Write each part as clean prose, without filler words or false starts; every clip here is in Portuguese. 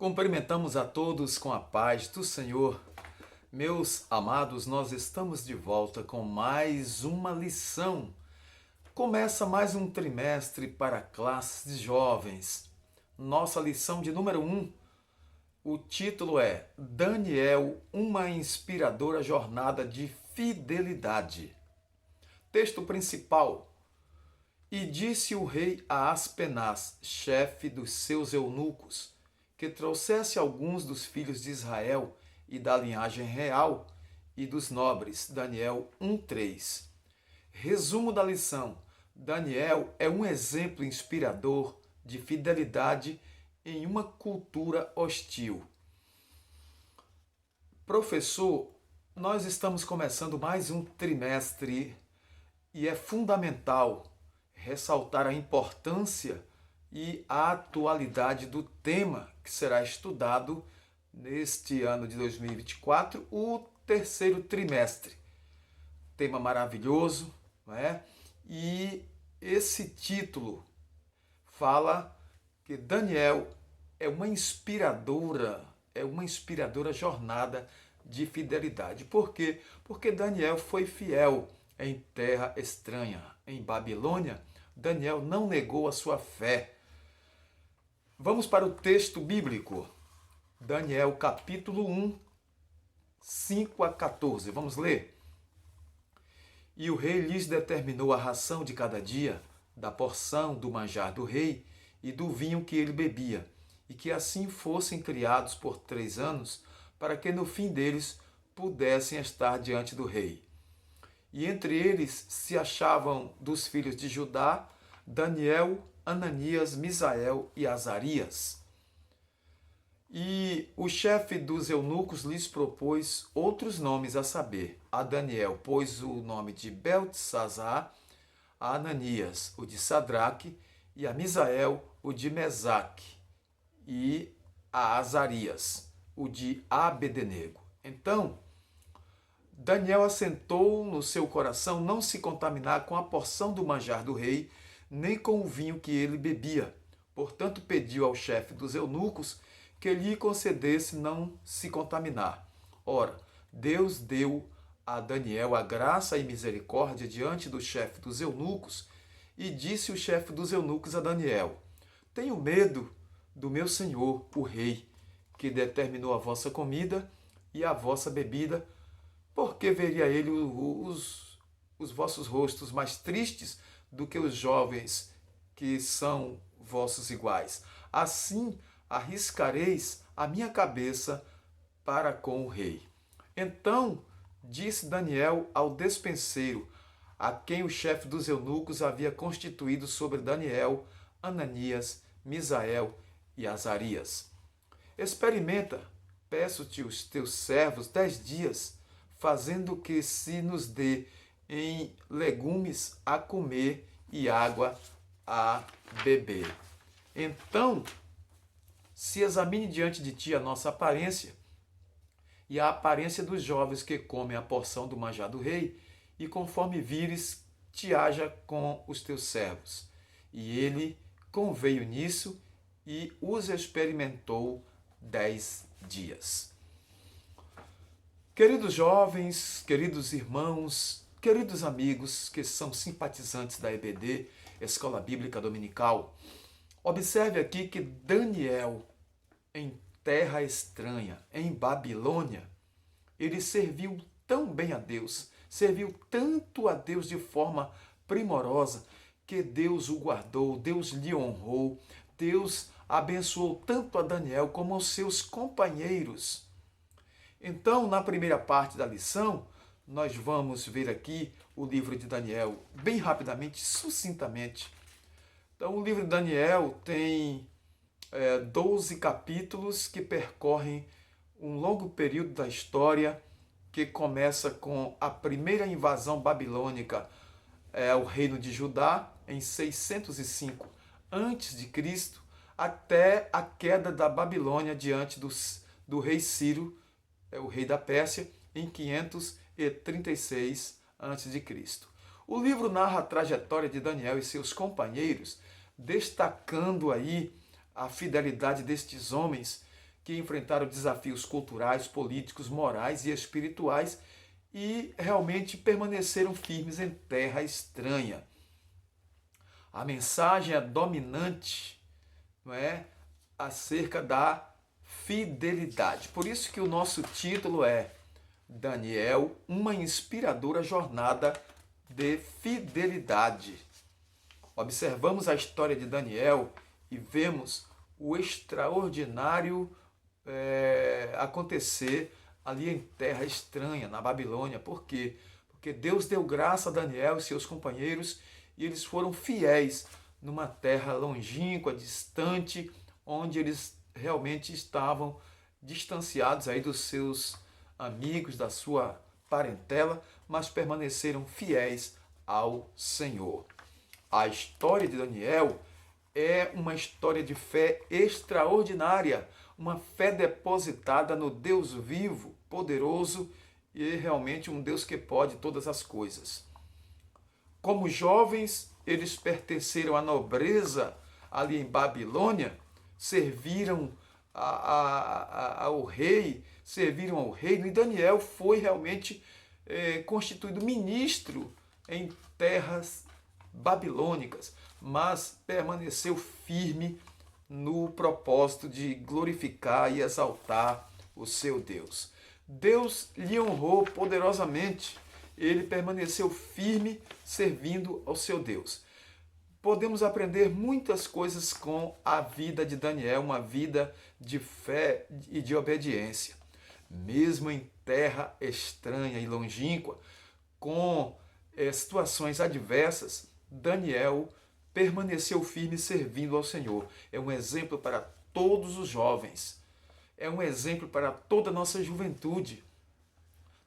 Cumprimentamos a todos com a paz do Senhor. Meus amados, nós estamos de volta com mais uma lição. Começa mais um trimestre para classes de jovens. Nossa lição de número 1. O título é Daniel, uma inspiradora jornada de fidelidade. Texto principal. E disse o rei a Aspenaz, chefe dos seus eunucos, que trouxesse alguns dos filhos de Israel e da linhagem real e dos nobres. Daniel 1:3. Resumo da lição. Daniel é um exemplo inspirador de fidelidade em uma cultura hostil. Professor, nós estamos começando mais um trimestre e é fundamental ressaltar a importância e a atualidade do tema que será estudado neste ano de 2024, o terceiro trimestre. Tema maravilhoso, não é? E esse título fala que Daniel é uma inspiradora jornada de fidelidade. Por quê? Porque Daniel foi fiel em terra estranha. Em Babilônia, Daniel não negou a sua fé. Vamos para o texto bíblico. Daniel capítulo 1, 5 a 14. Vamos ler. E o rei lhes determinou a ração de cada dia, da porção do manjar do rei e do vinho que ele bebia, e que assim fossem criados por 3 anos, para que no fim deles pudessem estar diante do rei. E entre eles se achavam dos filhos de Judá, Daniel, Ananias, Misael e Azarias. E o chefe dos eunucos lhes propôs outros nomes, a saber, a Daniel pôs o nome de Beltesazar, a Ananias o de Sadraque, e a Misael o de Mesaque, e a Azarias o de Abednego. Então, Daniel assentou no seu coração não se contaminar com a porção do manjar do rei, nem com o vinho que ele bebia. Portanto, pediu ao chefe dos eunucos que lhe concedesse não se contaminar. Ora, Deus deu a Daniel a graça e misericórdia diante do chefe dos eunucos, e disse o chefe dos eunucos a Daniel: Tenho medo do meu senhor, o rei, que determinou a vossa comida e a vossa bebida, porque veria ele os vossos rostos mais tristes do que os jovens que são vossos iguais. Assim arriscareis a minha cabeça para com o rei. Então disse Daniel ao despenseiro, a quem o chefe dos eunucos havia constituído sobre Daniel, Ananias, Misael e Azarias: Experimenta, peço-te os teus servos 10 dias, fazendo que se nos dê em legumes a comer e água a beber. Então, se examine diante de ti a nossa aparência e a aparência dos jovens que comem a porção do manjar do rei, e conforme vires, te haja com os teus servos. E ele conveio nisso e os experimentou 10 dias. Queridos jovens, queridos irmãos, queridos amigos que são simpatizantes da EBD, Escola Bíblica Dominical, observe aqui que Daniel, em terra estranha, em Babilônia, ele serviu tão bem a Deus, serviu tanto a Deus de forma primorosa, que Deus o guardou, Deus lhe honrou, Deus abençoou tanto a Daniel como aos seus companheiros. Então, na primeira parte da lição, nós vamos ver aqui o livro de Daniel bem rapidamente, sucintamente. Então, o livro de Daniel tem 12 capítulos que percorrem um longo período da história, que começa com a primeira invasão babilônica ao reino de Judá, em 605 a.C., até a queda da Babilônia diante do rei Ciro, o rei da Pérsia, em 536 a.C. O livro narra a trajetória de Daniel e seus companheiros, destacando aí a fidelidade destes homens que enfrentaram desafios culturais, políticos, morais e espirituais e realmente permaneceram firmes em terra estranha. A mensagem é dominante, não é, acerca da fidelidade. Por isso que o nosso título é Daniel, uma inspiradora jornada de fidelidade. Observamos a história de Daniel e vemos o extraordinário acontecer ali em terra estranha, na Babilônia. Por quê? Porque Deus deu graça a Daniel e seus companheiros e eles foram fiéis numa terra longínqua, distante, onde eles realmente estavam distanciados aí dos seus amigos, da sua parentela, mas permaneceram fiéis ao Senhor. A história de Daniel é uma história de fé extraordinária, uma fé depositada no Deus vivo, poderoso e realmente um Deus que pode todas as coisas. Como jovens, eles pertenceram à nobreza ali em Babilônia, serviram ao rei, serviram ao reino, e Daniel foi realmente constituído ministro em terras babilônicas, mas permaneceu firme no propósito de glorificar e exaltar o seu Deus. Deus lhe honrou poderosamente, ele permaneceu firme servindo ao seu Deus. Podemos aprender muitas coisas com a vida de Daniel, uma vida de fé e de obediência. Mesmo em terra estranha e longínqua, com situações adversas, Daniel permaneceu firme servindo ao Senhor. É um exemplo para todos os jovens. É um exemplo para toda a nossa juventude.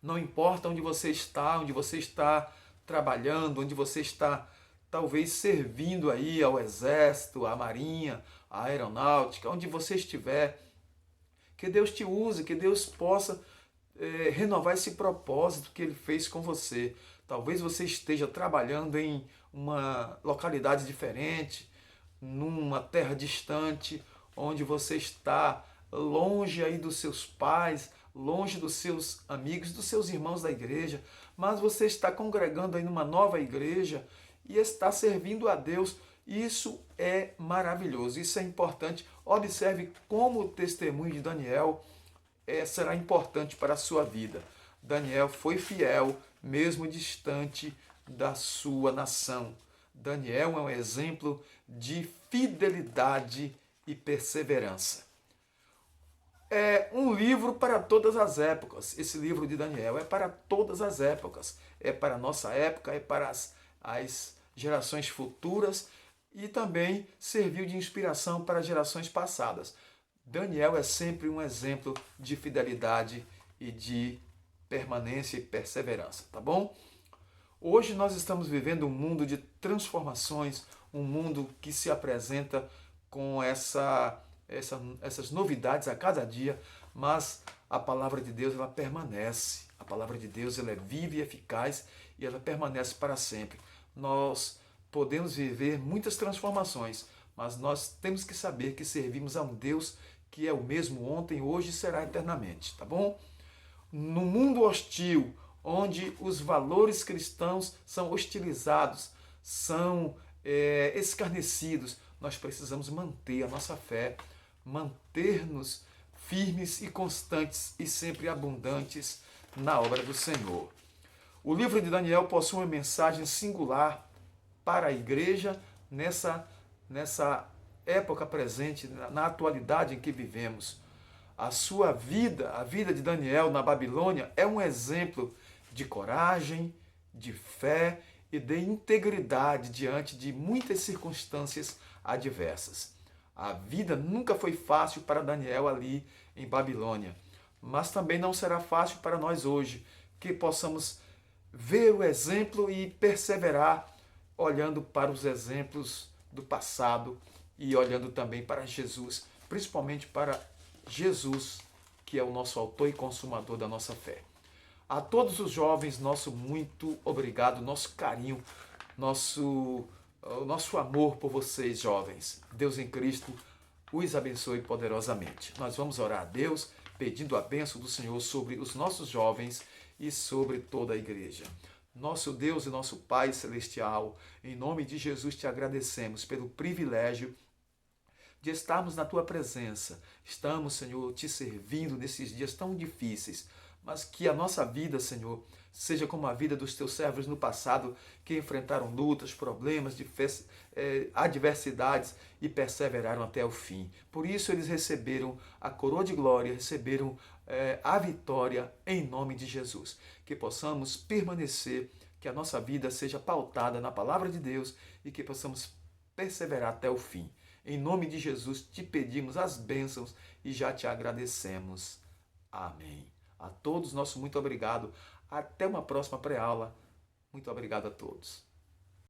Não importa onde você está trabalhando, onde você está talvez servindo aí ao Exército, à Marinha, à Aeronáutica, onde você estiver, que Deus te use, que Deus possa renovar esse propósito que Ele fez com você. Talvez você esteja trabalhando em uma localidade diferente, numa terra distante, onde você está longe aí dos seus pais, longe dos seus amigos, dos seus irmãos da igreja, mas você está congregando aí numa nova igreja e está servindo a Deus. Isso é maravilhoso, isso é importante. Observe como o testemunho de Daniel será importante para a sua vida. Daniel foi fiel, mesmo distante da sua nação. Daniel é um exemplo de fidelidade e perseverança. É um livro para todas as épocas. Esse livro de Daniel é para todas as épocas. É para a nossa época, é para as gerações futuras e também serviu de inspiração para gerações passadas. Daniel é sempre um exemplo de fidelidade e de permanência e perseverança, tá bom? Hoje nós estamos vivendo um mundo de transformações, um mundo que se apresenta com essas novidades a cada dia, mas a palavra de Deus ela permanece. A palavra de Deus ela é viva e eficaz e ela permanece para sempre. Nós podemos viver muitas transformações, mas nós temos que saber que servimos a um Deus que é o mesmo ontem, hoje e será eternamente, tá bom? No mundo hostil, onde os valores cristãos são hostilizados, são escarnecidos, nós precisamos manter a nossa fé, manter-nos firmes e constantes e sempre abundantes na obra do Senhor. O livro de Daniel possui uma mensagem singular para a igreja nessa época presente, na atualidade em que vivemos. A sua vida, a vida de Daniel na Babilônia, é um exemplo de coragem, de fé e de integridade diante de muitas circunstâncias adversas. A vida nunca foi fácil para Daniel ali em Babilônia, mas também não será fácil para nós hoje, que possamos ver o exemplo e perseverar olhando para os exemplos do passado e olhando também para Jesus, principalmente para Jesus, que é o nosso autor e consumador da nossa fé. A todos os jovens, nosso muito obrigado, nosso carinho, nosso amor por vocês, jovens. Deus em Cristo os abençoe poderosamente. Nós vamos orar a Deus pedindo a bênção do Senhor sobre os nossos jovens e sobre toda a igreja. Nosso Deus e nosso Pai Celestial, em nome de Jesus te agradecemos pelo privilégio de estarmos na tua presença. Estamos, Senhor, te servindo nesses dias tão difíceis, mas que a nossa vida, Senhor, seja como a vida dos teus servos no passado, que enfrentaram lutas, problemas, adversidades e perseveraram até o fim. Por isso eles receberam a coroa de glória, receberam a vitória em nome de Jesus. Que possamos permanecer, que a nossa vida seja pautada na palavra de Deus e que possamos perseverar até o fim. Em nome de Jesus te pedimos as bênçãos e já te agradecemos. Amém. A todos, nosso muito obrigado. Até uma próxima pré-aula. Muito obrigado a todos.